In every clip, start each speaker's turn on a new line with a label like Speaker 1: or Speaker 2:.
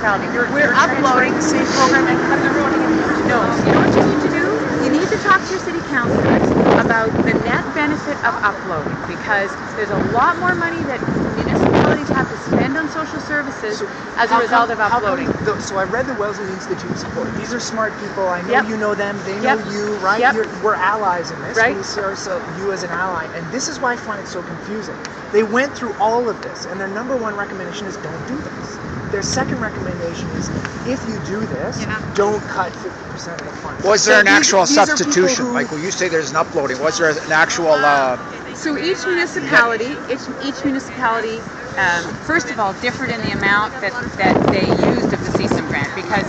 Speaker 1: municipality. We're uploading
Speaker 2: the same program and cut their own.
Speaker 1: No, you know what you need to do? You need to talk to your city councilors about the net benefit of uploading, because there's a lot more money that municipalities have to spend on social services as a result of uploading.
Speaker 2: So I read the Wellesley Institute's report. These are smart people. I know you know them. They know you, right? We're allies in this.
Speaker 1: Right.
Speaker 2: We see you as an ally. And this is why I find it so confusing. They went through all of this, and their number one recommendation is don't do this. Their second recommendation is, if you do this, don't cut 50% of the funds.
Speaker 3: Was there an actual substitution? Like when you say there's an uploading, was there an actual...
Speaker 1: So each municipality, first of all, differed in the amount that they used of the CSIM grant, because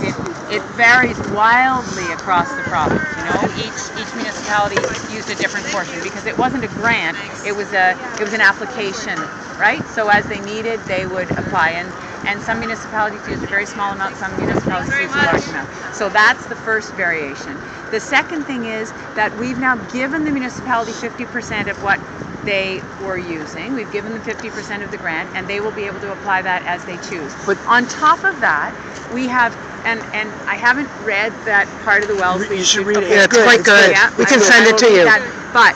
Speaker 1: it varies wildly across the province. You know, each municipality used a different portion, because it wasn't a grant; it was an application, right? So as they needed, they would apply, and some municipalities used a very small amount, some municipalities used a large amount. So that's the first variation. The second thing is that we've now given the municipality 50% of what they were using. We've given them 50% of the grant, and they will be able to apply that as they choose. But on top of that, we have, and I haven't read that part of the Wellesley.
Speaker 2: You should read it.
Speaker 4: Yeah, it's quite good. We can send it to you.
Speaker 1: But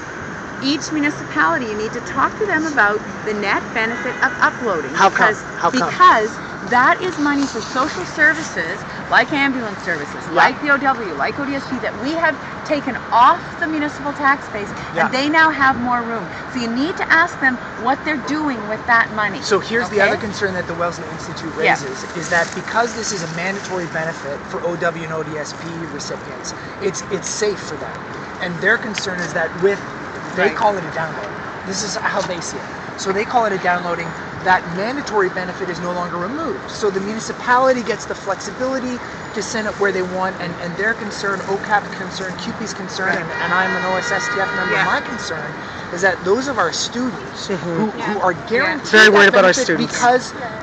Speaker 1: each municipality, you need to talk to them about the net benefit of uploading.
Speaker 4: How come?
Speaker 1: Because that is money for social services, like ambulance services, like the OW, like ODSP, that we have taken off the municipal tax base, and they now have more room. So you need to ask them what they're doing with that money.
Speaker 2: So here's the other concern that the Wellesley Institute raises, is that because this is a mandatory benefit for OW and ODSP recipients, it's safe for them. And their concern is that they call it a download. This is how they see it. So they call it a downloading. That mandatory benefit is no longer removed. So the municipality gets the flexibility to send it where they want, and their concern, OCAP's concern, QP's concern, and I'm an OSSTF member, my concern is that those of our students who are guaranteed
Speaker 4: very worried about our
Speaker 2: students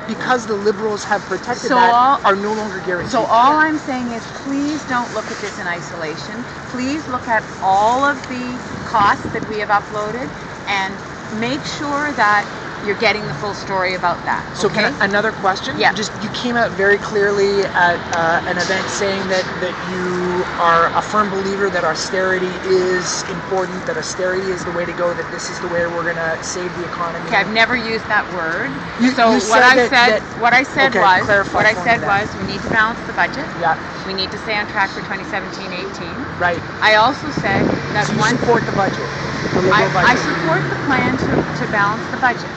Speaker 2: because the Liberals have protected are no longer guaranteed.
Speaker 1: So all I'm saying is, please don't look at this in isolation. Please look at all of the costs that we have uploaded and make sure that you're getting the full story about that.
Speaker 2: So another question?
Speaker 1: Yeah.
Speaker 2: You came out very clearly at an event saying that you are a firm believer that austerity is important, that austerity is the way to go, that this is the way we're going to save the economy.
Speaker 1: Okay, I've never used that word. What I said was we need to balance the budget.
Speaker 2: Yeah.
Speaker 1: We need to stay on track for 2017-18.
Speaker 2: Right.
Speaker 1: I also said that
Speaker 2: you support the budget.
Speaker 1: I support the plan to balance the budget.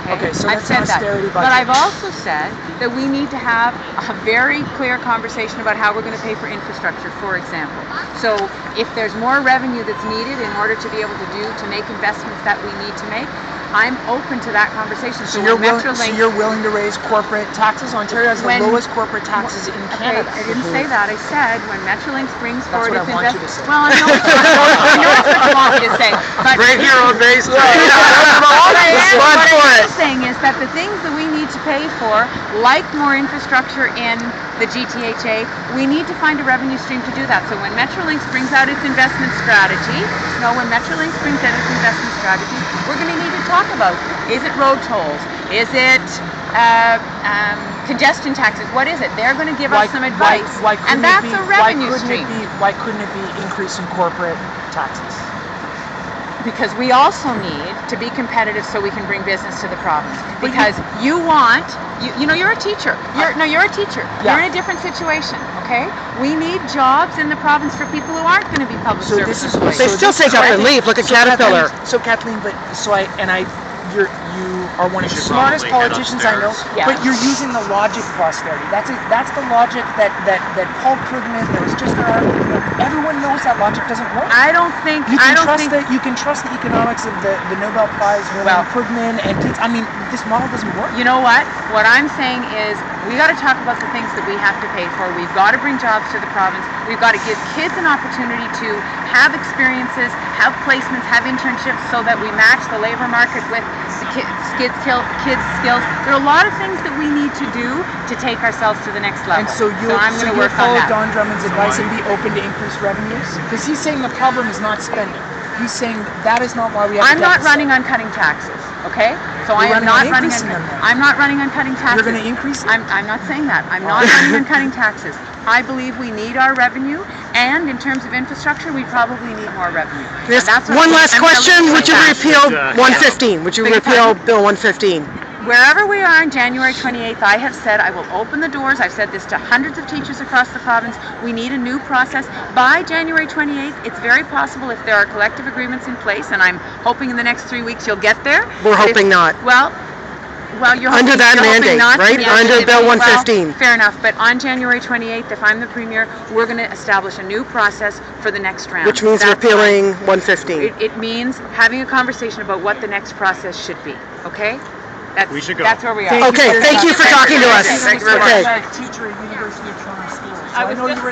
Speaker 2: Okay, so
Speaker 1: I've said that.
Speaker 2: Austerity budget.
Speaker 1: But I've also said that we need to have a very clear conversation about how we're going to pay for infrastructure, for example. So if there's more revenue that's needed in order to be able to make investments that we need to make, I'm open to that conversation.
Speaker 2: So you're willing to raise corporate taxes? Ontario has the lowest corporate taxes in Canada.
Speaker 1: I didn't say that. I said when Metrolinx brings forward its investment.
Speaker 2: Well,
Speaker 1: I know what you want me to say. But
Speaker 4: right here on base.
Speaker 1: What I'm saying is that the things that we need to pay for, like more infrastructure in the GTHA, we need to find a revenue stream to do that. So when Metrolinx brings out its investment strategy, we're going to need to talk about, is it road tolls? Is it congestion taxes? What is it? They're going to give us some advice. And that's a revenue stream.
Speaker 2: Why couldn't it be increasing corporate taxes?
Speaker 1: Because we also need to be competitive so we can bring business to the province. Because you're a teacher. You're a teacher. You're in a different situation, okay? We need jobs in the province for people who aren't going to be public service employees.
Speaker 4: They still take up and leave. Look at Caterpillar.
Speaker 2: Kathleen, you are one of the smartest politicians I know, but you're using the logic of austerity. That's the logic that Paul Krugman, there was just an article, everyone knows that logic doesn't work. You can trust the economics of the Nobel Prize winner Krugman, and this model doesn't work.
Speaker 1: You know what? What I'm saying is we got to talk about the things that we have to pay for. We've got to bring jobs to the province. We've got to give kids an opportunity to have experiences, have placements, have internships, so that we match the labor market with the kids' skills. There are a lot of things that we need to do to take ourselves to the next level.
Speaker 2: And so I'm going to follow Don Drummond's advice and be open to increased revenues? Because he's saying the problem is not spending. He's saying that is not why we have
Speaker 1: I'm not running on cutting taxes, okay? So I am
Speaker 2: You're
Speaker 1: not
Speaker 2: running on
Speaker 1: running on.
Speaker 2: increasing them then.
Speaker 1: I'm not running on cutting taxes.
Speaker 2: You're going to increase them?
Speaker 1: I'm not saying that. I'm not running on cutting taxes. I believe we need our revenue, and in terms of infrastructure, we probably need more revenue. And
Speaker 4: Yes.
Speaker 1: that's what
Speaker 4: One
Speaker 1: I'm
Speaker 4: last
Speaker 1: gonna
Speaker 4: question,
Speaker 1: leave it
Speaker 4: would you
Speaker 1: at that.
Speaker 4: repeal 115? Would you
Speaker 1: Beg your
Speaker 4: repeal
Speaker 1: pardon?
Speaker 4: Bill 115?
Speaker 1: Wherever we are on January 28th, I have said I will open the doors. I've said this to hundreds of teachers across the province. We need a new process. By January 28th, it's very possible if there are collective agreements in place, and I'm hoping in the next 3 weeks you'll get there.
Speaker 4: We're
Speaker 1: But if-
Speaker 4: hoping not.
Speaker 1: Well, you're
Speaker 4: Under
Speaker 1: hoping,
Speaker 4: that
Speaker 1: you're hoping
Speaker 4: mandate,
Speaker 1: not.
Speaker 4: right?
Speaker 1: Yeah,
Speaker 4: Under Bill
Speaker 1: well,
Speaker 4: 115.
Speaker 1: fair enough. But on January 28th, if I'm the premier, we're going to establish a new process for the next round.
Speaker 4: Which means
Speaker 1: That's
Speaker 4: repealing 115.
Speaker 1: It means having a conversation about what the next process should be. Okay?
Speaker 5: We should go.
Speaker 1: That's where we are.
Speaker 4: Okay, thank you for talking to us.
Speaker 1: Thank you very
Speaker 4: Okay.
Speaker 1: much.
Speaker 2: I'm a teacher at University of Toronto Schools. So I know you were